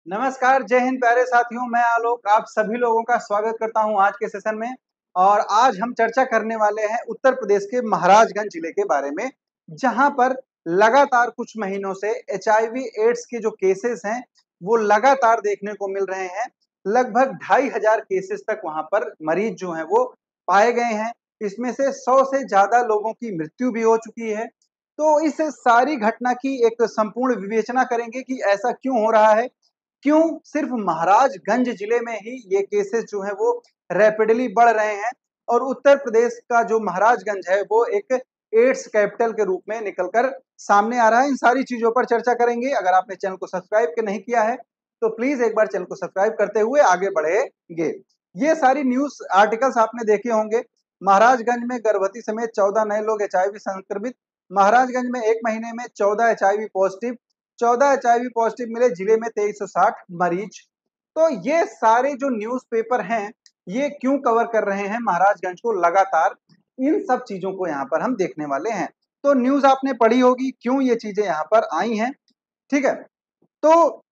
नमस्कार, जय हिंद प्यारे साथियों, मैं आलोक आप सभी लोगों का स्वागत करता हूं आज के सेशन में। और आज हम चर्चा करने वाले हैं उत्तर प्रदेश के महाराजगंज जिले के बारे में, जहां पर लगातार कुछ महीनों से एचआईवी एड्स के जो केसेस हैं, वो लगातार देखने को मिल रहे हैं। लगभग 2500 केसेस तक वहां पर मरीज जो हैं वो पाए गए हैं। इसमें से 100 से ज़्यादा लोगों की मृत्यु भी हो चुकी है। तो इस सारी घटना की एक संपूर्ण विवेचना करेंगे कि ऐसा क्यों हो रहा है? क्यों सिर्फ महाराजगंज जिले में ही ये केसेस जो हैं वो रैपिडली बढ़ रहे हैं और उत्तर प्रदेश का जो महाराजगंज है वो एक एड्स कैपिटल के रूप में निकलकर सामने आ रहा है। इन सारी चीजों पर चर्चा करेंगे। अगर आपने चैनल को सब्सक्राइब के नहीं किया है तो प्लीज एक बार चैनल को सब्सक्राइब करते हुए आगे बढ़ेंगे। ये सारी न्यूज आर्टिकल्स आपने देखे होंगे। महाराजगंज में गर्भवती समेत 14 नए लोग एचआईवी संक्रमित। महाराजगंज में एक महीने में 14 एचआईवी पॉजिटिव। 14 एचआईवी पॉजिटिव मिले, जिले में 2360 मरीज। तो ये सारे जो न्यूज़पेपर हैं, ये क्यों कवर कर रहे हैं महाराजगंज को लगातार? इन सब चीजों को यहाँ पर हम देखने वाले हैं। तो न्यूज आपने पढ़ी होगी, क्यों ये चीजें यहाँ पर आई हैं, ठीक है। तो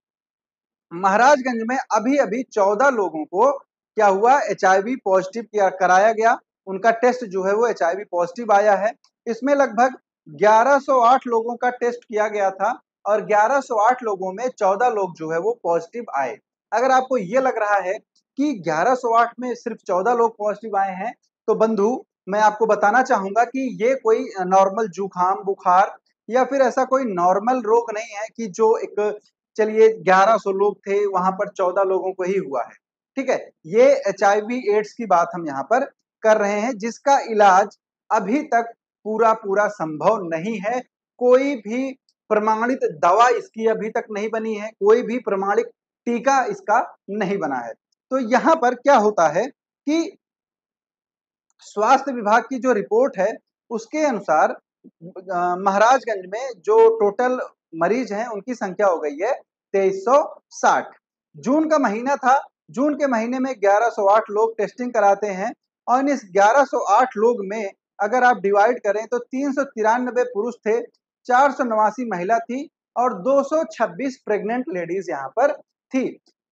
महाराजगंज में अभी-अभी 14 लोगों को क्या हुआ, एचआईवी पॉजिटिव किया कराया गया। उनका टेस्ट जो है वो एचआईवी पॉजिटिव आया है। इसमें लगभग 1108 लोगों का टेस्ट किया गया था और 1108 लोगों में 14 लोग जो है वो पॉजिटिव आए। अगर आपको ये लग रहा है कि 1108 में सिर्फ 14 लोग पॉजिटिव आए हैं, तो बंधु मैं आपको बताना चाहूँगा कि ये कोई नॉर्मल जुकाम, बुखार या फिर ऐसा कोई नॉर्मल रोग नहीं है कि जो एक चलिए 1100 लोग थे, वहाँ पर 14 लोगों को ही हुआ है, ठीक है? ये एचआईवी एड्स की बात हम यहाँ पर कर रहे हैं, जिसका इलाज अभी तक पूरा-पूरा संभव नहीं है। कोई भी प्रमाणित दवा इसकी अभी तक नहीं बनी है, कोई भी प्रमाणित टीका इसका नहीं बना है। तो यहाँ पर क्या होता है कि स्वास्थ्य विभाग की जो रिपोर्ट है, उसके अनुसार महाराजगंज में जो टोटल मरीज हैं, उनकी संख्या हो गई है 2360। जून का महीना था, जून के महीने में 1108 लोग टेस्टिंग कराते हैं और इस 1108 लोग में अगर आप डिवाइड करें तो 393 पुरुष थे, 489 महिला थी और 226 प्रेग्नेंट लेडीज यहाँ पर थी।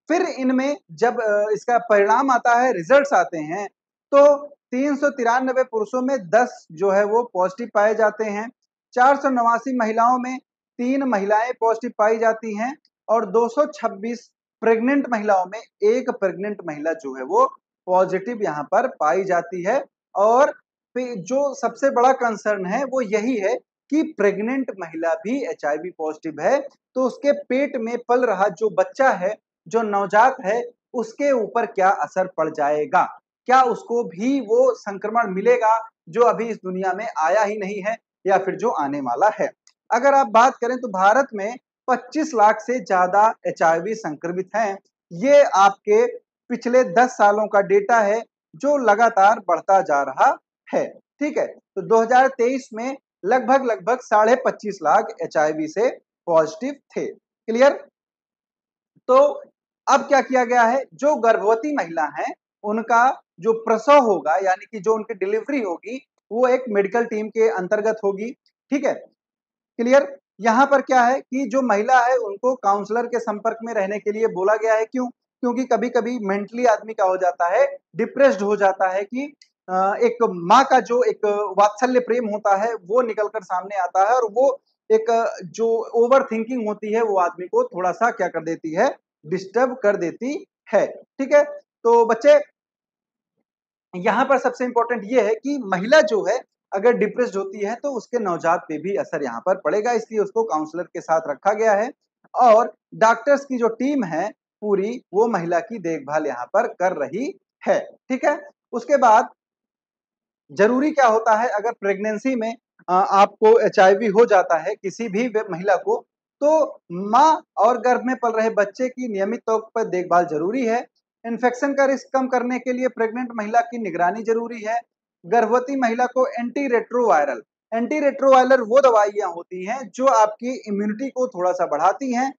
फिर इनमें जब इसका परिणाम आता है, रिजल्ट्स आते हैं, तो 393 पुरुषों में 10 जो है वो पॉजिटिव पाए जाते हैं। 489 महिलाओं में 3 महिलाएं पॉजिटिव पाई जाती हैं और 226 प्रेग्नेंट महिलाओं में 1 प्रेग्नेंट महिला जो है वो पॉजिटिव यहाँ पर पाई जाती है। और जो सबसे बड़ा कंसर्न है वो यही है कि प्रेग्नेंट महिला भी एचआईवी पॉजिटिव है, तो उसके पेट में पल रहा जो बच्चा है, जो नवजात है, उसके ऊपर क्या असर पड़ जाएगा? क्या उसको भी वो संक्रमण मिलेगा जो अभी इस दुनिया में आया ही नहीं है या फिर जो आने वाला है? अगर आप बात करें तो भारत में 25 लाख से ज़्यादा एचआईवी संक्रमित हैं। ये आपके पिछले 10 सालों का डेटा है जो लगातार बढ़ता जा रहा है, ठीक है? तो 2023 में लगभग साढ़े 25 लाख एचआईवी से पॉजिटिव थे। क्लियर? तो अब क्या किया गया है, जो गर्भवती महिला हैं, उनका जो प्रसव होगा यानी कि जो उनकी डिलीवरी होगी, वो एक मेडिकल टीम के अंतर्गत होगी, ठीक है? क्लियर? यहाँ पर क्या है कि जो महिला है उनको काउंसलर के संपर्क में रहने के लिए बोला गया है। क्यों? क्योंकि कभी-कभी मेंटली आदमी क्या हो जाता है, डिप्रेस्ड हो जाता है कि एक माँ का जो एक वात्सल्य प्रेम होता है, वो निकल कर सामने आता है और वो एक जो ओवर थिंकिंग होती है, वो आदमी को थोड़ा-सा क्या कर देती है, डिस्टर्ब कर देती है। ठीक है? तो बच्चे यहाँ पर सबसे इम्पोर्टेंट ये है कि महिला जो है अगर डिप्रेस्ड होती है तो उसके नवजात पे भी असर यहाँ पर पड़ेगा, इसलिए उसको काउंसलर के साथ रखा गया है और डॉक्टर्स की जो टीम है पूरी वो महिला की देखभाल यहाँ पर कर रही है। ठीक है? उसके बाद ज़रूरी क्या होता है, अगर प्रेगनेंसी में आपको एचआईवी हो जाता है किसी भी महिला को, तो माँ और गर्भ में पल रहे बच्चे की नियमित तौर पर देखभाल ज़रूरी है। इन्फेक्शन का रिस्क कम करने के लिए प्रेग्नेंट महिला की निगरानी ज़रूरी है। गर्भवती महिला को एंटी रेट्रोवायरल वो दवाइयाँ होती हैं जो आपकी इम्यूनिटी को थोड़ा-सा बढ़ाती हैं।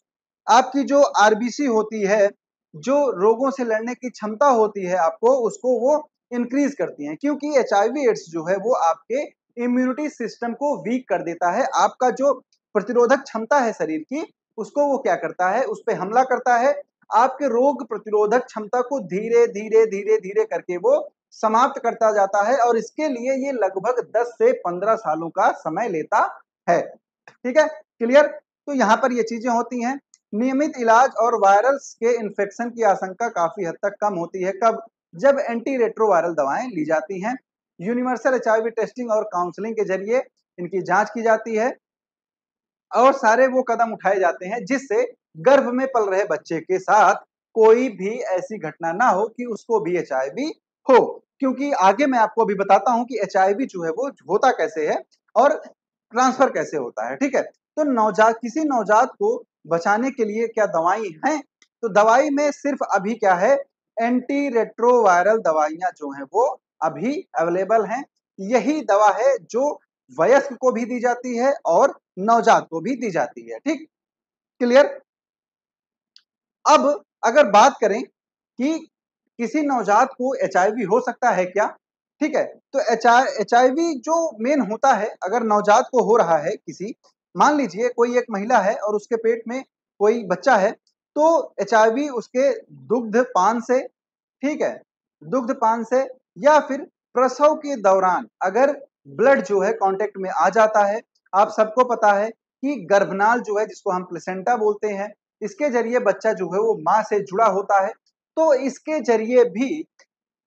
आपकी जो आरबीसी होती है, जो रोगों से लड़ने की क्षमता होती है आपको, उसको वो इंक्रीज़ करती हैं, क्योंकि एचआईवी एड्स जो है वो आपके इम्यूनिटी सिस्टम को वीक कर देता है। आपका जो प्रतिरोधक क्षमता है शरीर की, उसको वो क्या करता है, उस पे हमला करता है आपके रोग प्रतिरोधक क्षमता को धीरे धीरे धीरे धीरे करके वो समाप्त करता जाता है, और इसके लिए ये लगभग 10 से 15 सालों का समय लेता है। ठीक है, क्लियर। तो यहाँ पर ये चीजें होती हैं। नियमित इलाज और वायरस के इन्फेक्शन की आशंका काफी हद तक कम होती है। कब? जब एंटी रेट्रोवायरल दवाएं ली जाती हैं। यूनिवर्सल एचआईवी टेस्टिंग और काउंसलिंग के जरिए इनकी जांच की जाती है, और सारे वो कदम उठाए जाते हैं जिससे गर्भ में पल रहे बच्चे के साथ कोई भी ऐसी घटना ना हो कि उसको भी एचआईवी हो। क्योंकि आगे मैं आपको अभी बताता हूं कि एचआईवी जो है वो होता कैसे है और ट्रांसफर कैसे होता है। ठीक है, तो किसी नवजात को बचाने के लिए क्या दवाई हैं? तो दवाई में सिर्फ अभी क्या है, एंटी रेट्रोवायरल दवाइयां जो हैं वो अभी अवेलेबल हैं। यही दवा है जो वयस्क को भी दी जाती है और नवजात को भी दी जाती है। ठीक, क्लियर। अब अगर बात करें कि किसी नवजात को एचआईवी हो सकता है क्या? ठीक है, तो एचआईवी जो मेन होता है, अगर नवजात को हो रहा है किसी, मान लीजिए कोई एक महिला है और उसके पेट में कोई बच्चा है, तो एचआईवी उसके दुग्धपान से, ठीक है, दुग्धपान से या फिर प्रसव के दौरान अगर ब्लड जो है कांटेक्ट में आ जाता है। आप सबको पता है कि गर्भनाल जो है, जिसको हम प्लेसेंटा बोलते हैं, इसके जरिए बच्चा जो है वो माँ से जुड़ा होता है। तो इसके जरिए भी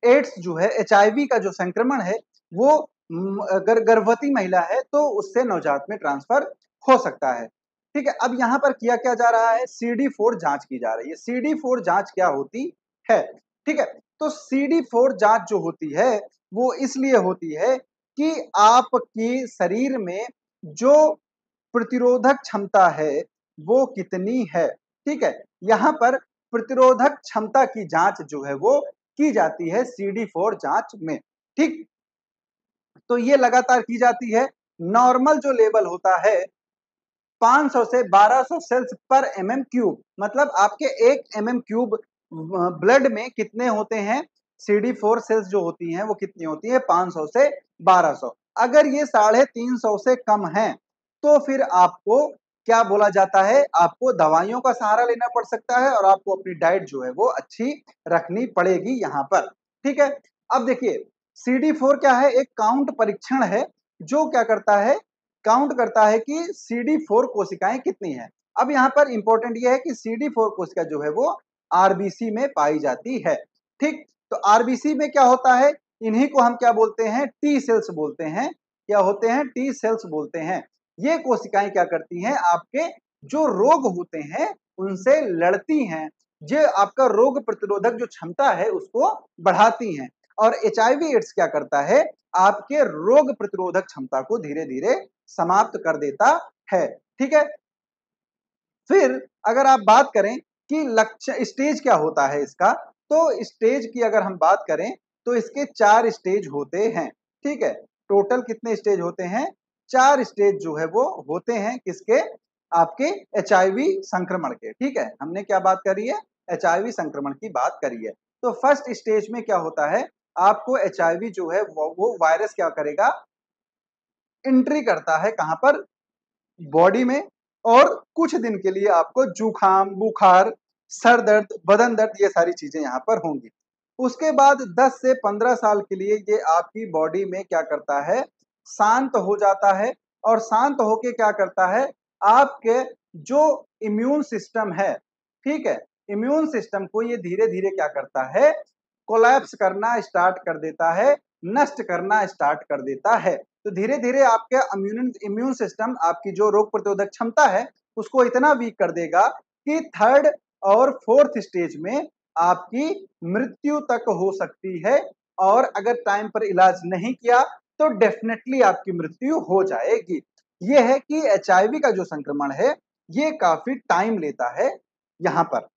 एड्स जो है, एचआईवी का जो संक्रमण है वो अगर गर्भवती महिला है तो उससे नवजात में ट्रांसफर हो सकता है। ठीक है, अब यहाँ पर किया क्या जा रहा है, CD4 जांच की जा रही है। CD4 जांच क्या होती है? ठीक है, तो CD4 जांच जो होती है वो इसलिए होती है कि आपके शरीर में जो प्रतिरोधक क्षमता है वो कितनी है। ठीक है, यहाँ पर प्रतिरोधक क्षमता की जांच जो है वो की जाती है CD4 जांच में। ठीक, तो ये लगातार की जाती है। नॉर्मल जो लेवल होता है 500 से 1200 सेल्स पर mm3, मतलब आपके 1 mm3 ब्लड में कितने होते हैं, CD4 सेल्स जो होती हैं वो कितनी होती है, 500 से 1200। अगर ये 350 से कम है तो फिर आपको क्या बोला जाता है, आपको दवाइयों का सहारा लेना पड़ सकता है और आपको अपनी डाइट जो है वो अच्छी रखनी पड़ेगी यहाँ पर। ठीक है, अब देखिए CD4 क्या है, एक काउंट परीक्षण है जो क्या करता है, काउंट करता है कि CD4 कोशिकाएं कितनी हैं। अब यहाँ पर इंपॉर्टेंट ये है कि CD4 कोशिका जो है वो आरबीसी में पाई जाती है। ठीक, तो आरबीसी में क्या होता है, इन्हीं को हम क्या बोलते हैं, टी सेल्स बोलते हैं। क्या होते हैं, टी सेल्स बोलते हैं। ये कोशिकाएं क्या करती हैं, आपके जो रोग होते हैं उनसे लड़ती हैं, जो आपका रोग प्रतिरोधक जो क्षमता है उसको बढ़ाती हैं। और एचआईवी एड्स क्या करता है, आपके रोग प्रतिरोधक क्षमता को धीरे धीरे समाप्त कर देता है। ठीक है, फिर अगर आप बात करें कि लक्ष्य स्टेज क्या होता है इसका, तो स्टेज की अगर हम बात करें तो इसके 4 स्टेज होते हैं। ठीक है, टोटल कितने स्टेज होते हैं, 4 स्टेज जो है वो होते हैं किसके, आपके एचआईवी संक्रमण के। ठीक है, हमने क्या बात करी है, एचआईवी संक्रमण की बात करी है। तो फर्स्ट स्टेज में क्या होता है, आपको एचआईवी जो है वो वायरस क्या करेगा, एंट्री करता है कहां पर, बॉडी में, और कुछ दिन के लिए आपको जुखाम, बुखार, सर दर्द, बदन दर्द, ये सारी चीजें यहाँ पर होंगी। उसके बाद 10 से 15 साल के लिए ये आपकी बॉडी में क्या करता है, शांत हो जाता है, और शांत होके क्या करता है, आपके जो इम्यून सिस्टम है, ठीक है, इम्यून सिस्टम को ये धीरे धीरे क्या करता है, कोलैप्स करना स्टार्ट कर देता है, नष्ट करना स्टार्ट कर देता है। तो धीरे धीरे आपके इम्यून सिस्टम, आपकी जो रोग प्रतिरोधक क्षमता है उसको इतना वीक कर देगा कि थर्ड और फोर्थ स्टेज में आपकी मृत्यु तक हो सकती है। और अगर टाइम पर इलाज नहीं किया तो डेफिनेटली आपकी मृत्यु हो जाएगी। ये है कि एचआईवी का जो संक्रमण है ये काफी टाइम लेता है यहाँ पर।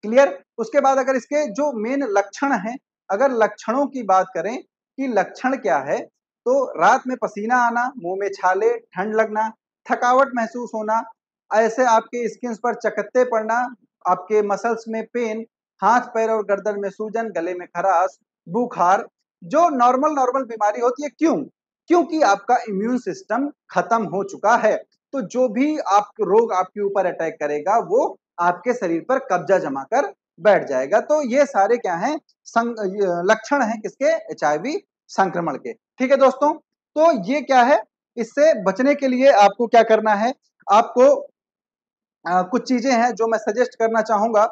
क्लियर। उसके बाद अगर इसके जो मेन लक्षण हैं, अगर लक्षणों की बात करें कि लक्षण क्या है, तो रात में पसीना आना, मुंह में छाले, ठंड लगना, थकावट महसूस होना, ऐसे आपके स्किन पर चकत्ते पड़ना, आपके मसल्स में पेन, हाथ पैर और गर्दन में सूजन, गले में खराश, बुखार, जो नॉर्मल नॉर्मल बीमारी होती है। क्यों? क्योंकि आपका इम्यून सिस्टम खत्म हो चुका है। तो जो भी आप रोग आपके ऊपर अटैक करेगा वो आपके शरीर पर कब्जा जमा कर बैठ जाएगा। तो ये सारे क्या हैं, लक्षण हैं किसके, एचआईवी संक्रमण के। ठीक है दोस्तों, तो ये क्या है, इससे बचने के लिए आपको क्या करना है, आपको कुछ चीजें हैं जो मैं सजेस्ट करना चाहूंगा।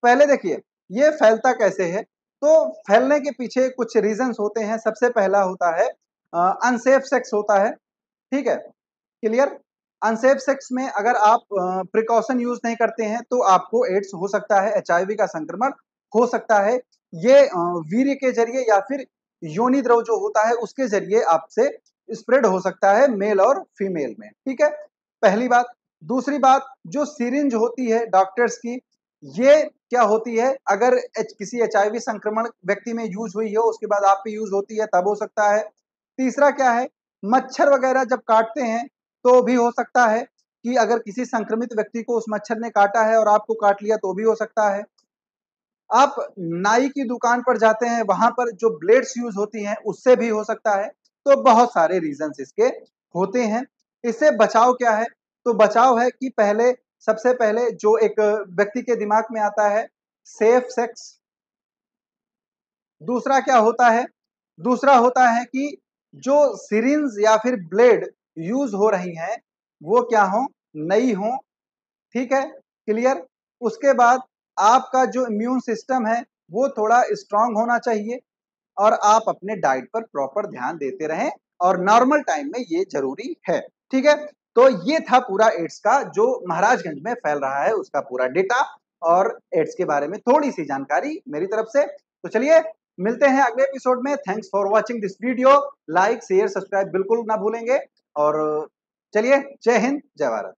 पहले देखिए, ये फैलता कैसे है, तो फैलने के पीछे कुछ रीजंस होते हैं। सबसे पहला होता है अनसेफ सेक्स होता है। ठीक है, क्लियर। अनसेफ सेक्स में अगर आप प्रिकॉशन यूज नहीं करते हैं तो आपको एड्स हो सकता है, एचआईवी का संक्रमण हो सकता है। ये वीर्य के जरिए या फिर योनि द्रव जो होता है उसके जरिए आपसे स्प्रेड हो सकता है मेल और फीमेल में। ठीक है, पहली बात। दूसरी बात, जो सिरिंज होती है डॉक्टर्स की, ये क्या होती है, अगर किसी एचआईवी संक्रमण व्यक्ति में यूज हुई है उसके बाद आप पे यूज होती है तब हो सकता है। तीसरा क्या है, मच्छर वगैरह जब काटते हैं तो भी हो सकता है कि अगर किसी संक्रमित व्यक्ति को उस मच्छर ने काटा है और आपको काट लिया तो भी हो सकता है। आप नाई की दुकान पर जाते हैं, वहां पर जो ब्लेड्स यूज होती हैं उससे भी हो सकता है। तो बहुत सारे रीजंस इसके होते हैं। इससे बचाव क्या है, तो बचाव है कि पहले, सबसे पहले जो एक व्यक्ति के दिमाग में आता है, सेफ सेक्स। दूसरा क्या होता है, दूसरा होता है कि जो सिरिंज या फिर ब्लेड यूज हो रही हैं वो क्या हो, नई हो। ठीक है, क्लियर। उसके बाद आपका जो इम्यून सिस्टम है वो थोड़ा स्ट्रांग होना चाहिए और आप अपने डाइट पर प्रॉपर ध्यान देते रहें और नॉर्मल टाइम में ये जरूरी है। ठीक है, तो ये था पूरा एड्स का जो महाराजगंज में फैल रहा है उसका पूरा डेटा और एड्स के बारे में थोड़ी सी जानकारी मेरी तरफ से। तो चलिए मिलते हैं अगले एपिसोड में। Thanks for watching this video. Like share subscribe बिल्कुल ना भूलेंगे। और चलिए, जय हिंद, जय भारत।